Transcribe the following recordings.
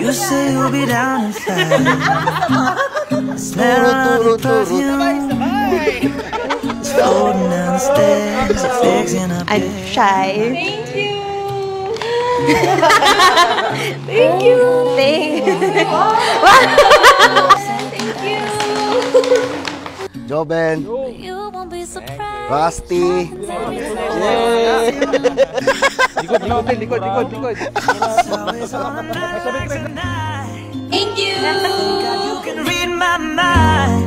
You say you'll be down inside. Smell of your perfume. It's floating down the stairs, it's fixing up. I'm shy. Thank you. Thank you. Thank you. Joben. Rusty. Yay! Likod. Thank you. You can read my mind.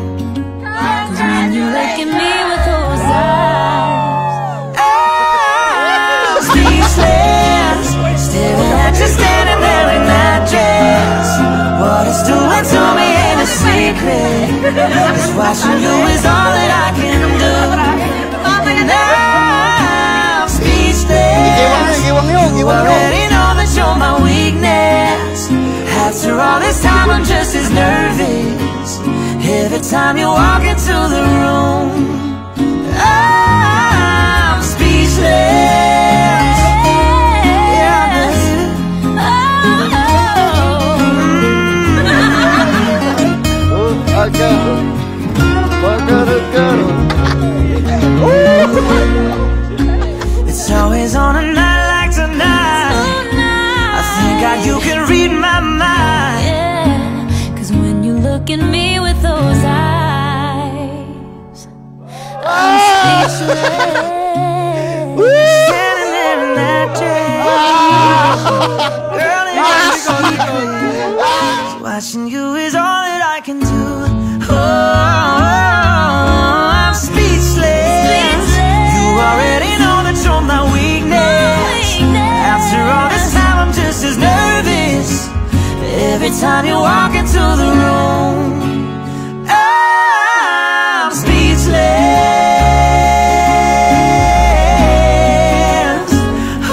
When you look at me with those eyes, I'm speechless, staring at you standing there in that dress. What it's doing to me ain't a secret. Just watching you is all that I can do. And I'm speechless. You already know that you're my weakness. After all this time I'm just as nervous every time you walk into the room. I'm speechless. Yeah, baby. It's always on a night like tonight. I think God, you can read my mind. yeah. 'Cause when you look at me with those eyes, I'm speechless. Standing there in that dress. Girl, it's secret. Watching you is all that I can do. Oh, I'm speechless. You already know that you're my weakness. After all this time I'm just as nervous every time you walk into the room. I'm speechless.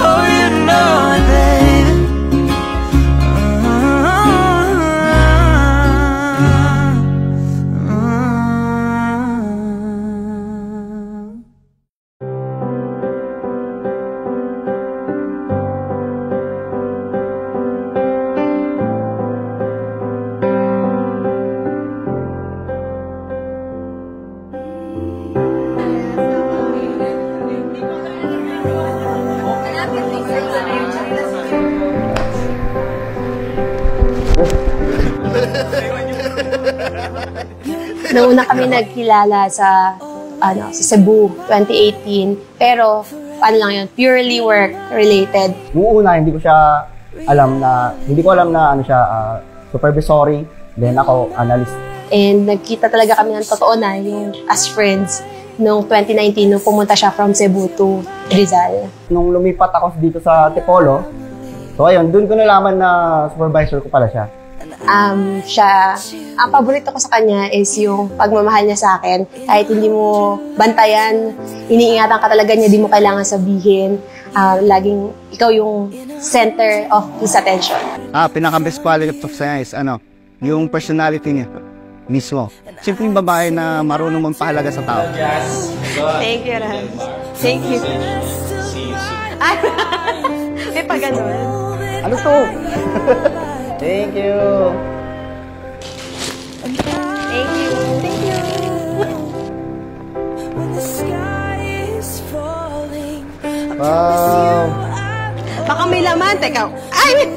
Oh, you know it, baby. Nauna kami nagkilala sa Cebu, 2018. Pero, ano lang yun, purely work-related. Noong una, hindi ko alam na supervisory, then ako, analyst. And nagkita talaga kami ng totoo na yung as friends noong 2019 nung pumunta siya from Cebu to Rizal. Nung lumipat ako dito sa Tipolo, so ayun, dun ko nalaman na supervisor ko pala siya. Ang paborito ko sa kanya is yung pagmamahal niya sa akin. Kahit hindi mo bantayan, iniingatan ka talaga niya, di mo kailangan sabihin. Laging ikaw yung center of his attention. Pinaka-best quality of siya is yung personality niya mismo. Simpleng babae na marunong magpahalaga sa tao. Thank you, Ram. Thank you. May pa ganun. Ano to? Thank you. Thank you. Thank you. Wow. Baka may laman. Teka. Ay!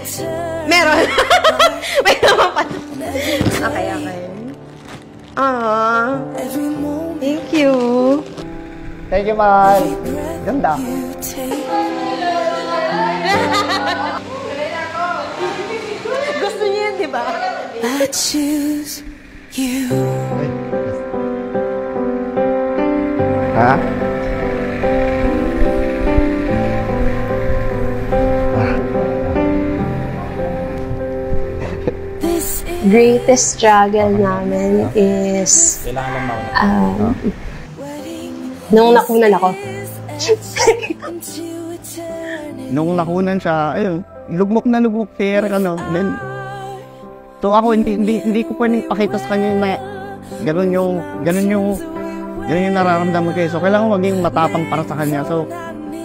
Meron. May laman pa. Okay. Thank you. Thank you, Mahal. Ganda. Gusto niya yun, di ba? I choose you. Ha? Greatest struggle namin is nung nakunan ako. Nung nakunan siya, ayun, lugmok fair, then, so ako, hindi ko pwedeng pakita sa kanya na ganun yung nararamdaman ko. So, kailangan maging matapang para sa kanya. So,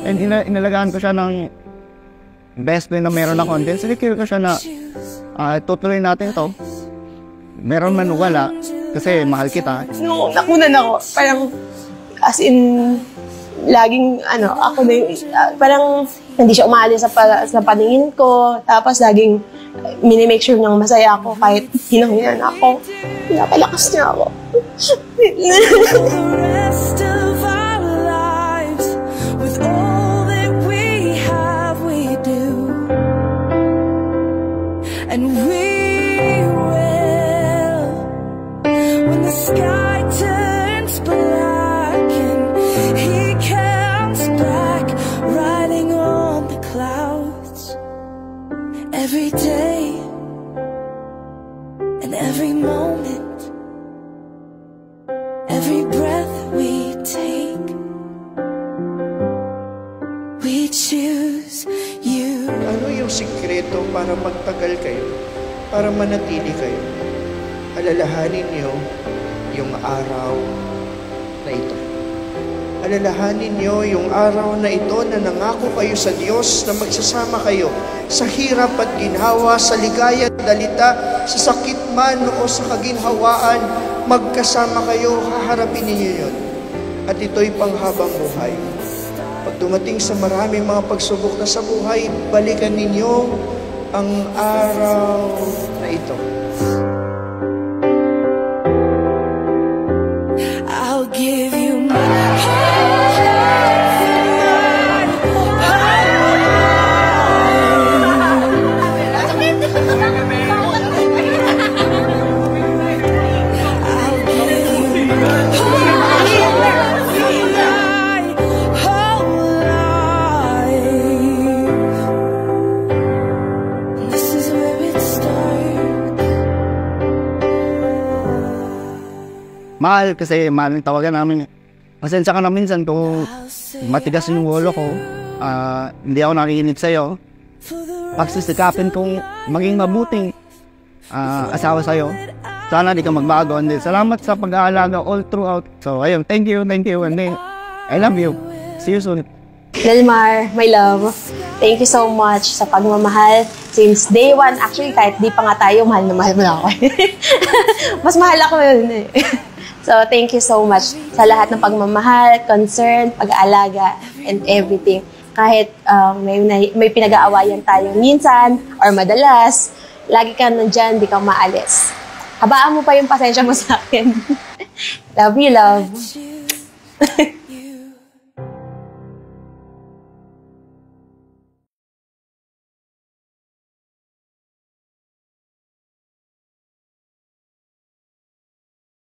and inalagaan ko siya ng best friend na meron ako. And then, sinikir ko siya na tutuloy natin to. Meron man o wala, kasi mahal kita. Nung nakunan ako, parang, as in, laging, ako na yung, parang, hindi siya umalis sa paningin ko. Tapos, laging, minimake sure niyang masaya ako kahit hinang-hinan ako. Pinapalakas niya ako. The rest of our lives, with all that we have, we do. And we will, when the sky turns black and he comes back, riding on the clouds. Every day and every moment, every breath we take, we choose you. Ano yung sikreto para magtagal kayo? Para manatili kayo? Alalahanin niyo yung araw na ito. Alalahanin niyo yung araw na ito na nangako kayo sa Diyos na magsasama kayo sa hirap at ginhawa, sa ligaya at dalita, sa sakit man o sa kaginhawaan, magkasama kayo, haharapin ninyo yun. At ito'y panghabang buhay. Pag dumating sa maraming mga pagsubok na sa buhay, balikan ninyo ang araw na ito. I'll give you my Mahal, kasi mahal ang tawagan namin. Pasensya ka na minsan kung matigas yung ulo ko. Hindi ako nakikinig sa'yo. Pagsisikapin kong maging mabuting asawa sa'yo. Sana di ka magbago. And salamat sa pag-aalaga all throughout. So, ayun, thank you. And I love you. See you soon. Delmar, my love, thank you so much sa pagmamahal. Since day one, actually, kahit di pa nga tayo, mahal na mahal mo na ako. Mas mahal ako yun eh. So, thank you so much sa lahat ng pagmamahal, concern, pag-aalaga, and everything. Kahit may pinag-aawayan tayo minsan or madalas, lagi ka nandyan, di ka maalis. Habaan mo pa yung pasensya mo sa akin. Love you, love.